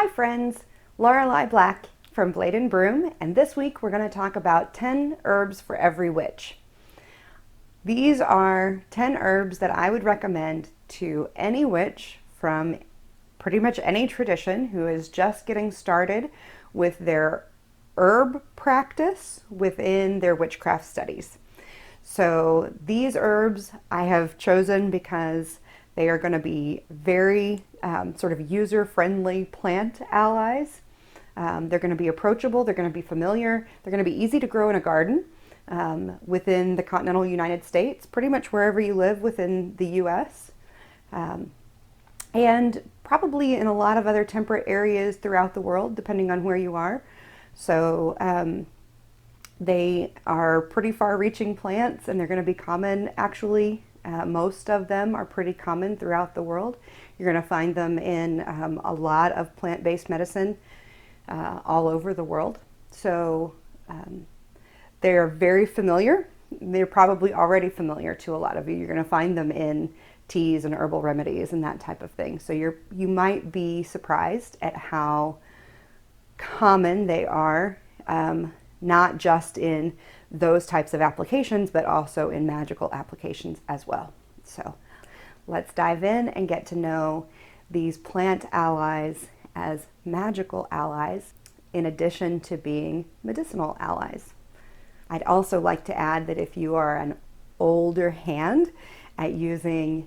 Hi friends, Laurelei Black from Blade Broom, and this week we're going to talk about 10 herbs for every witch. These are 10 herbs that I would recommend to any witch from pretty much any tradition who is just getting started with their herb practice within their witchcraft studies. So these herbs I have chosen because they are going to be very sort of user-friendly plant allies. They're going to be approachable, they're going to be familiar, they're going to be easy to grow in a garden within the continental United States, pretty much wherever you live within the US, and probably in a lot of other temperate areas throughout the world, depending on where you are. So they are pretty far-reaching plants, and they're going to be common actually. Most of them are pretty common throughout the world. You're going to find them in a lot of plant-based medicine all over the world. So they're very familiar. They're probably already familiar to a lot of you. You're going to find them in teas and herbal remedies and that type of thing. So you might be surprised at how common they are, not just in those types of applications, but also in magical applications as well. So let's dive in and get to know these plant allies as magical allies, in addition to being medicinal allies. I'd also like to add that if you are an older hand at using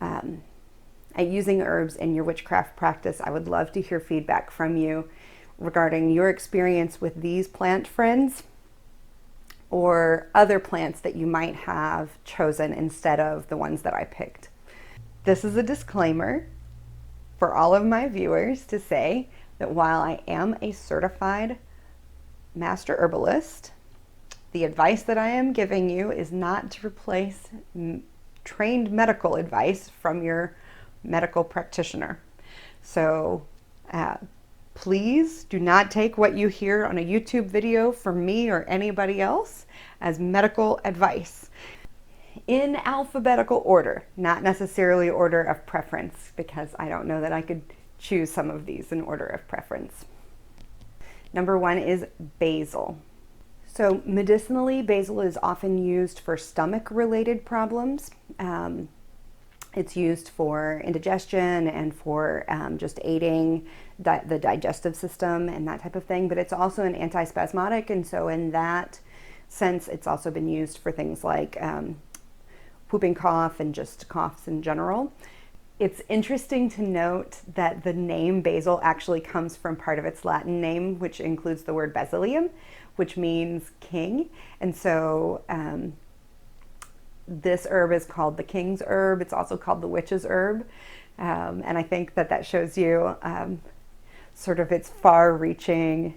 herbs in your witchcraft practice, I would love to hear feedback from you regarding your experience with these plant friends or other plants that you might have chosen instead of the ones that I picked. This is a disclaimer for all of my viewers to say that while I am a certified master herbalist, the advice that I am giving you is not to replace trained medical advice from your medical practitioner. So please do not take what you hear on a YouTube video from me or anybody else as medical advice. In alphabetical order, not necessarily order of preference, because I don't know that I could choose some of these in order of preference. Number 1 is basil. So medicinally, basil is often used for stomach-related problems. It's used for indigestion and for just aiding the digestive system and that type of thing, but it's also an antispasmodic, and so in that sense it's also been used for things like whooping cough and just coughs in general. It's interesting to note that the name basil actually comes from part of its Latin name, which includes the word basilium, which means king, and so this herb is called the king's herb. It's also called the witch's herb. And I think that that shows you sort of its far-reaching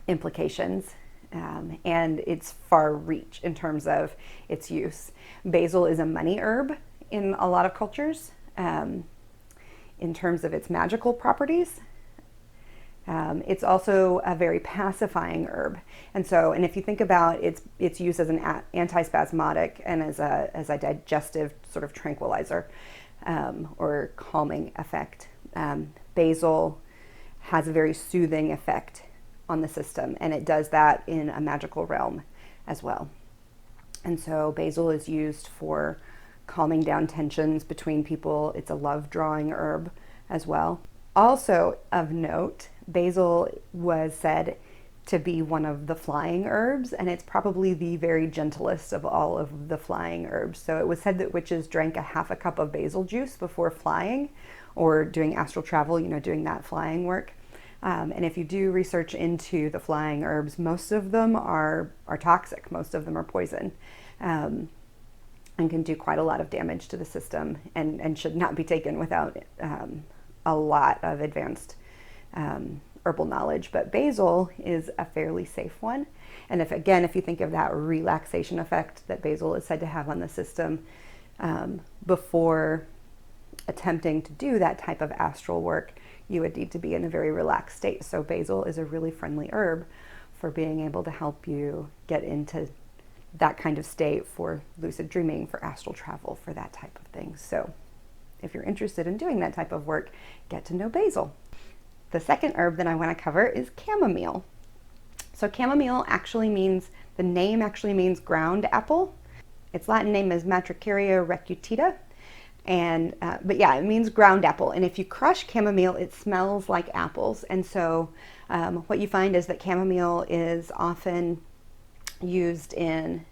implications and its far reach in terms of its use. Basil is a money herb in a lot of cultures in terms of its magical properties. It's also a very pacifying herb, and if you think about its use as an antispasmodic and as a digestive sort of tranquilizer or calming effect, basil has a very soothing effect on the system, and it does that in a magical realm as well. And so basil is used for calming down tensions between people. It's a love-drawing herb as well. Also of note, basil was said to be one of the flying herbs, and it's probably the very gentlest of all of the flying herbs. So it was said that witches drank a half a cup of basil juice before flying or doing astral travel, doing that flying work. And if you do research into the flying herbs, most of them are toxic, most of them are poison, and can do quite a lot of damage to the system, and should not be taken without a lot of advanced herbal knowledge. But basil is a fairly safe one. And if you think of that relaxation effect that basil is said to have on the system before attempting to do that type of astral work, you would need to be in a very relaxed state. So basil is a really friendly herb for being able to help you get into that kind of state for lucid dreaming, for astral travel, for that type of thing. So if you're interested in doing that type of work, get to know basil. The second herb that I want to cover is chamomile. So chamomile actually means, the name actually means ground apple. Its Latin name is Matricaria recutita. And, but yeah, it means ground apple. And if you crush chamomile, it smells like apples. And so what you find is that chamomile is often used in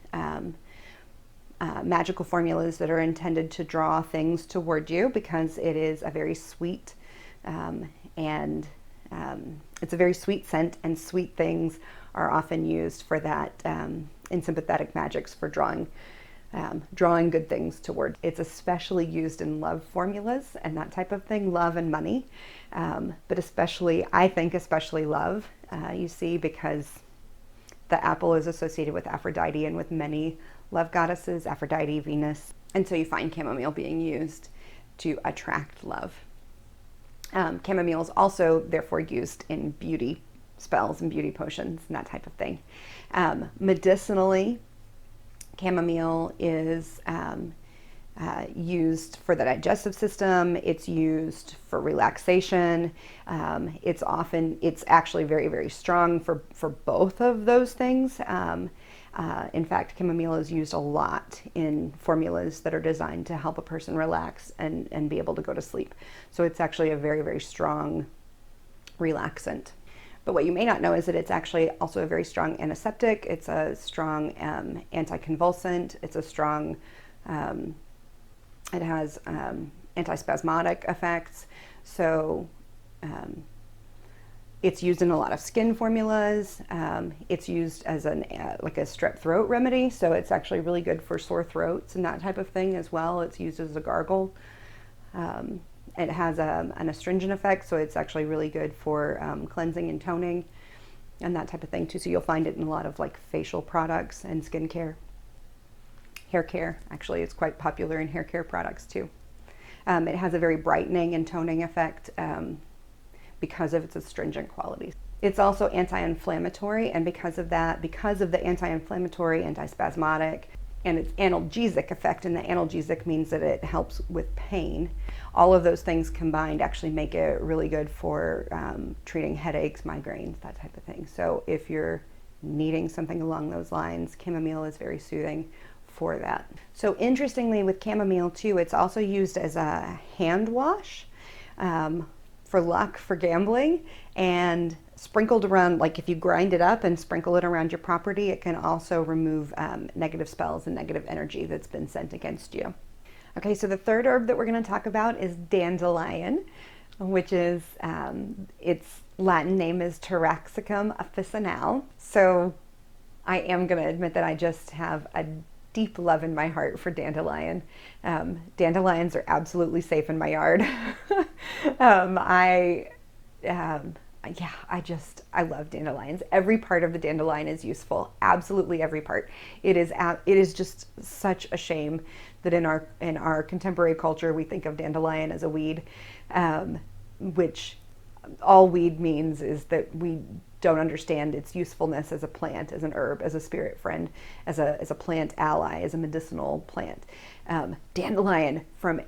magical formulas that are intended to draw things toward you, because it is a very sweet and it's a very sweet scent, and sweet things are often used for that in sympathetic magics for drawing good things toward. It's especially used in love formulas and that type of thing, love and money, but especially, I think especially love, you see, because the apple is associated with Aphrodite and with many love goddesses, Aphrodite, Venus, and so you find chamomile being used to attract love. Chamomile is also therefore used in beauty spells and beauty potions and that type of thing. Medicinally, chamomile is used for the digestive system. It's used for relaxation. It's actually very, very strong for both of those things. In fact, chamomile is used a lot in formulas that are designed to help a person relax and be able to go to sleep. So it's actually a very, very strong relaxant. But what you may not know is that it's actually also a very strong antiseptic. It's a strong anticonvulsant. It's a strong, it has antispasmodic effects. So it's used in a lot of skin formulas. It's used as like a strep throat remedy. So it's actually really good for sore throats and that type of thing as well. It's used as a gargle. It has an astringent effect, so it's actually really good for cleansing and toning and that type of thing too. So you'll find it in a lot of like facial products and skincare. Hair care, actually, it's quite popular in hair care products too. It has a very brightening and toning effect because of its astringent qualities. It's also anti-inflammatory, and because of that, because of the anti-inflammatory, antispasmodic, and its analgesic effect, and the analgesic means that it helps with pain. All of those things combined actually make it really good for treating headaches, migraines, that type of thing. So if you're needing something along those lines, chamomile is very soothing for that. So interestingly, with chamomile too, it's also used as a hand wash for luck, for gambling, and sprinkled around, like if you grind it up and sprinkle it around your property, it can also remove negative spells and negative energy that's been sent against you. Okay, so the third herb that we're going to talk about is dandelion, which is, its Latin name is Taraxacum officinale. So I am going to admit that I just have a deep love in my heart for dandelion. Dandelions are absolutely safe in my yard. I love dandelions. Every part of the dandelion is useful. Absolutely every part. It is just such a shame that in our contemporary culture we think of dandelion as a weed, which all weed means is that we don't understand its usefulness as a plant, as an herb, as a spirit friend, as a plant ally, as a medicinal plant. Dandelion, from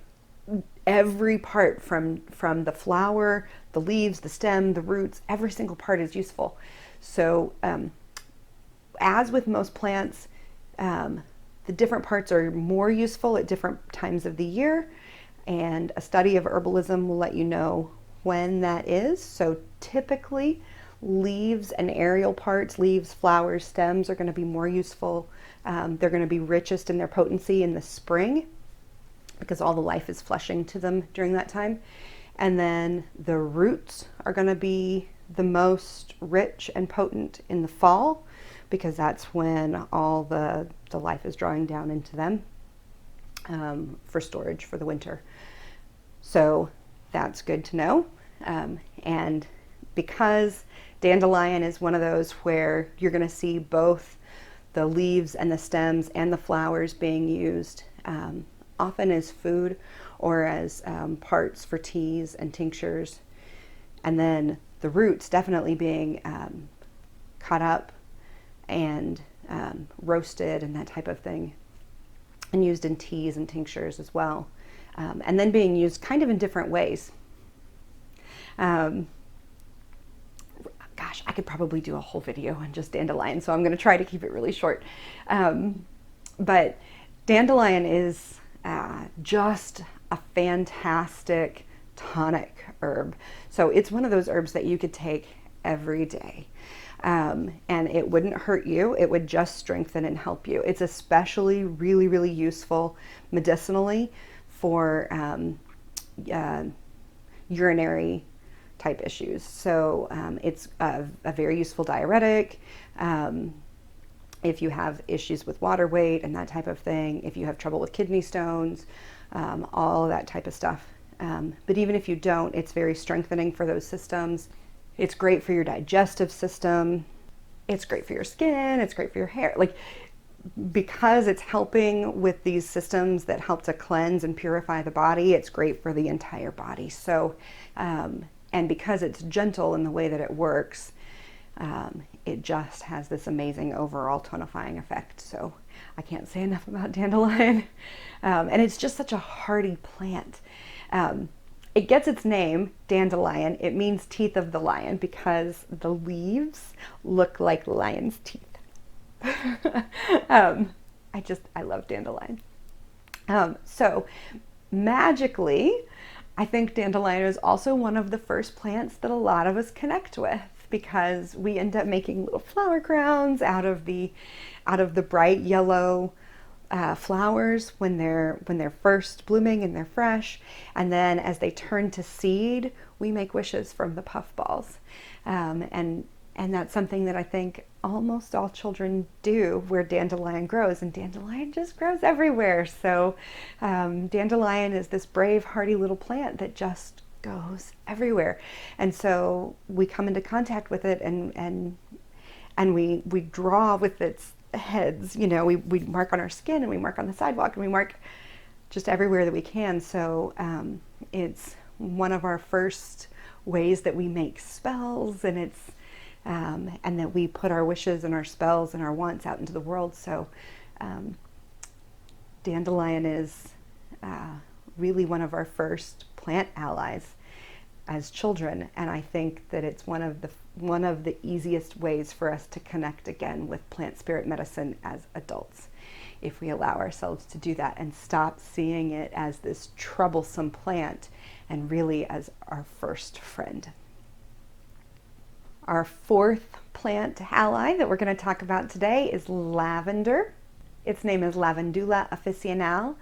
every part, from the flower, the leaves, the stem, the roots, every single part is useful. So as with most plants, the different parts are more useful at different times of the year, and a study of herbalism will let you know when that is. So typically leaves and aerial parts, leaves, flowers, stems, are going to be more useful. They're going to be richest in their potency in the spring, because all the life is flushing to them during that time. And then the roots are going to be the most rich and potent in the fall, because that's when all the life is drawing down into them for storage for the winter. So that's good to know. And because dandelion is one of those where you're going to see both the leaves and the stems and the flowers being used often as food or as parts for teas and tinctures, and then the roots definitely being cut up and roasted and that type of thing, and used in teas and tinctures as well. and then being used kind of in different ways. Gosh, I could probably do a whole video on just dandelion, so I'm going to try to keep it really short. But dandelion is just a fantastic tonic herb. So it's one of those herbs that you could take every day. And it wouldn't hurt you. It would just strengthen and help you. It's especially really, really useful medicinally for urinary type issues. So it's a very useful diuretic. If you have issues with water weight and that type of thing, if you have trouble with kidney stones, all of that type of stuff. But even if you don't, it's very strengthening for those systems. It's great for your digestive system. It's great for your skin. It's great for your hair. Like, because it's helping with these systems that help to cleanse and purify the body, it's great for the entire body. So, and because it's gentle in the way that it works, it just has this amazing overall tonifying effect. So I can't say enough about dandelion. And it's just such a hardy plant. It gets its name, dandelion. It means teeth of the lion because the leaves look like lion's teeth. I love dandelion. So magically, I think dandelion is also one of the first plants that a lot of us connect with, because we end up making little flower crowns out of the bright yellow flowers when they're first blooming and they're fresh, and then as they turn to seed, we make wishes from the puffballs, and that's something that I think almost all children do where dandelion grows, and dandelion just grows everywhere. So dandelion is this brave, hardy little plant that just goes everywhere, and so we come into contact with it, and we draw with its heads. You know, we mark on our skin, and we mark on the sidewalk, and we mark just everywhere that we can. So it's one of our first ways that we make spells, and it's and that we put our wishes and our spells and our wants out into the world. So dandelion is really one of our first plant allies as children, and I think that it's one of the easiest ways for us to connect again with plant spirit medicine as adults, if we allow ourselves to do that and stop seeing it as this troublesome plant and really as our first friend. Our fourth plant ally that we're going to talk about today is lavender. Its name is Lavandula officinale.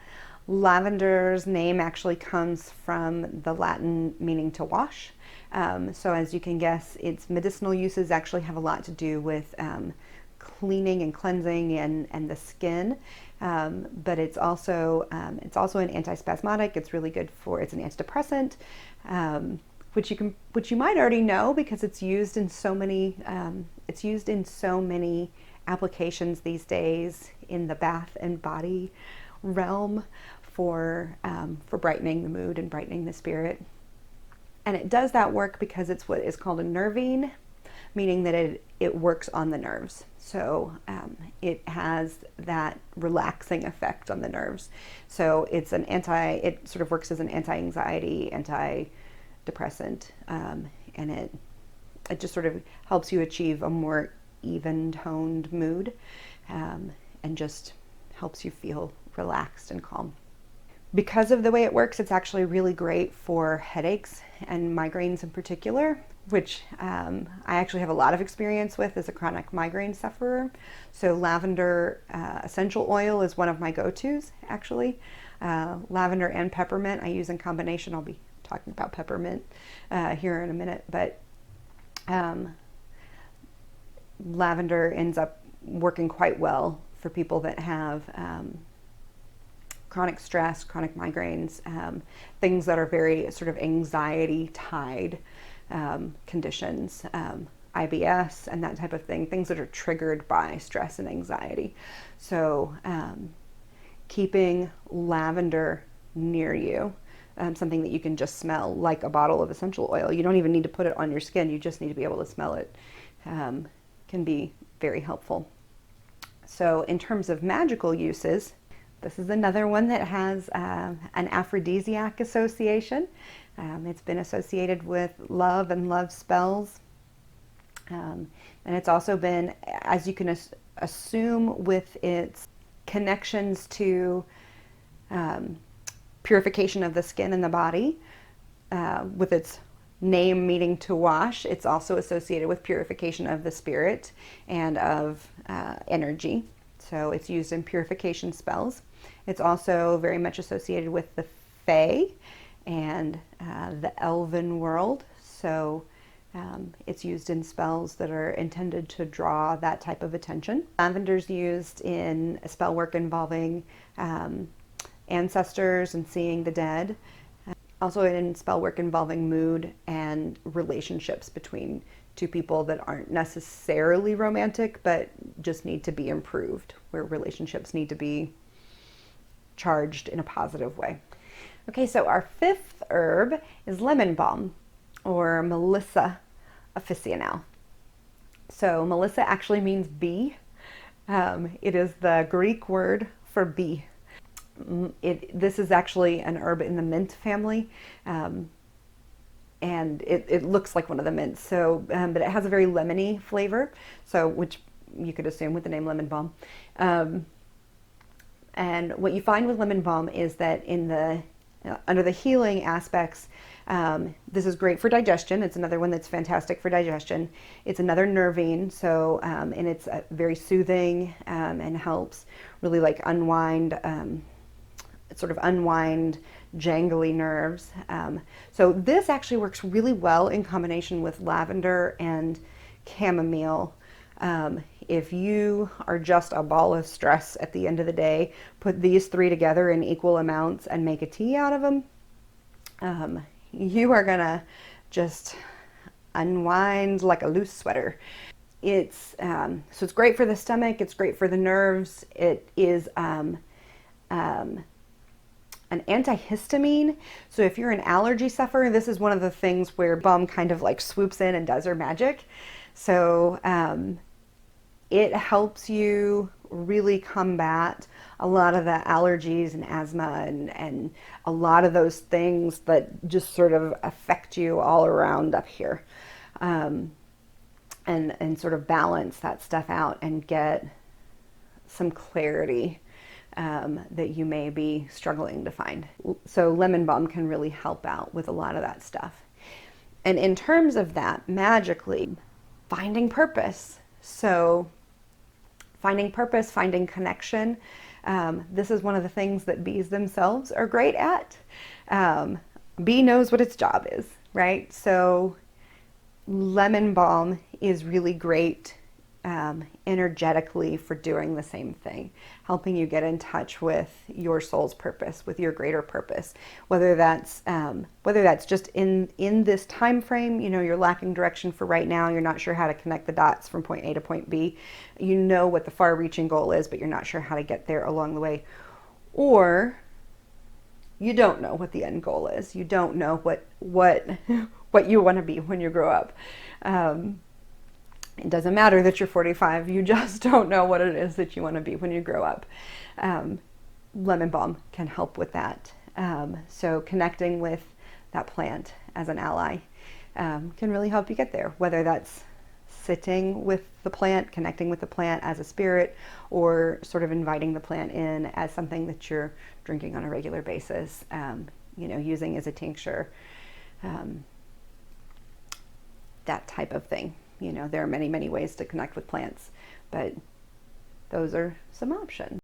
Lavender's name actually comes from the Latin meaning to wash. So as you can guess, its medicinal uses actually have a lot to do with cleaning and cleansing and the skin. But it's also an antispasmodic. It's really good it's an antidepressant, which you might already know because it's used in so many applications these days in the bath and body realm for brightening the mood and brightening the spirit. And it does that work because it's what is called a nervine, meaning that it works on the nerves. So it has that relaxing effect on the nerves. So it sort of works as an anti-anxiety, antidepressant, and it just sort of helps you achieve a more even-toned mood, and just helps you feel relaxed and calm. Because of the way it works, it's actually really great for headaches and migraines in particular, which I actually have a lot of experience with as a chronic migraine sufferer. So lavender essential oil is one of my go-tos, actually. Lavender and peppermint I use in combination. I'll be talking about peppermint here in a minute, but lavender ends up working quite well for people that have chronic stress, chronic migraines, things that are very sort of anxiety-tied conditions, IBS and that type of thing, things that are triggered by stress and anxiety. So keeping lavender near you, something that you can just smell, like a bottle of essential oil. You don't even need to put it on your skin, you just need to be able to smell it, can be very helpful. So in terms of magical uses, This is another one that has an aphrodisiac association. It's been associated with love and love spells. And it's also been, as you can assume, with its connections to purification of the skin and the body, with its name meaning to wash, it's also associated with purification of the spirit and of energy. So it's used in purification spells. It's also very much associated with the Fae and the elven world. So it's used in spells that are intended to draw that type of attention. Lavender's used in spell work involving ancestors and seeing the dead. Also in spell work involving mood and relationships between two people that aren't necessarily romantic, but just need to be improved, where relationships need to be charged in a positive way. Okay, so our fifth herb is lemon balm, or Melissa officinale. So Melissa actually means bee. It is the Greek word for bee. This is actually an herb in the mint family, and it looks like one of the mints. So, but it has a very lemony flavor, so which you could assume with the name lemon balm. And what you find with lemon balm is that in the under the healing aspects, this is great for digestion. It's another one that's fantastic for digestion. It's another nervine, so and it's very soothing and helps really like unwind. Sort of unwind jangly nerves. So this actually works really well in combination with lavender and chamomile. If you are just a ball of stress at the end of the day, put these three together in equal amounts and make a tea out of them. You are gonna just unwind like a loose sweater. It's so it's great for the stomach. It's great for the nerves. It is an antihistamine. So if you're an allergy sufferer, this is one of the things where balm kind of like swoops in and does her magic. So it helps you really combat a lot of the allergies and asthma and a lot of those things that just sort of affect you all around up here. And sort of balance that stuff out and get some clarity that you may be struggling to find. So lemon balm can really help out with a lot of that stuff. And in terms of that, magically, finding purpose. So finding purpose, finding connection. This is one of the things that bees themselves are great at. Bee knows what its job is, right? So lemon balm is really great energetically for doing the same thing, helping you get in touch with your soul's purpose, with your greater purpose, whether that's just in this time frame, you know, you're lacking direction for right now, you're not sure how to connect the dots from point A to point B, you know what the far-reaching goal is, but you're not sure how to get there along the way, or you don't know what the end goal is, you don't know what you want to be when you grow up. It doesn't matter that you're 45, you just don't know what it is that you want to be when you grow up. Lemon balm can help with that. So connecting with that plant as an ally can really help you get there, whether that's sitting with the plant, connecting with the plant as a spirit, or sort of inviting the plant in as something that you're drinking on a regular basis, you know, using as a tincture, that type of thing. You know, there are many, many ways to connect with plants, but those are some options.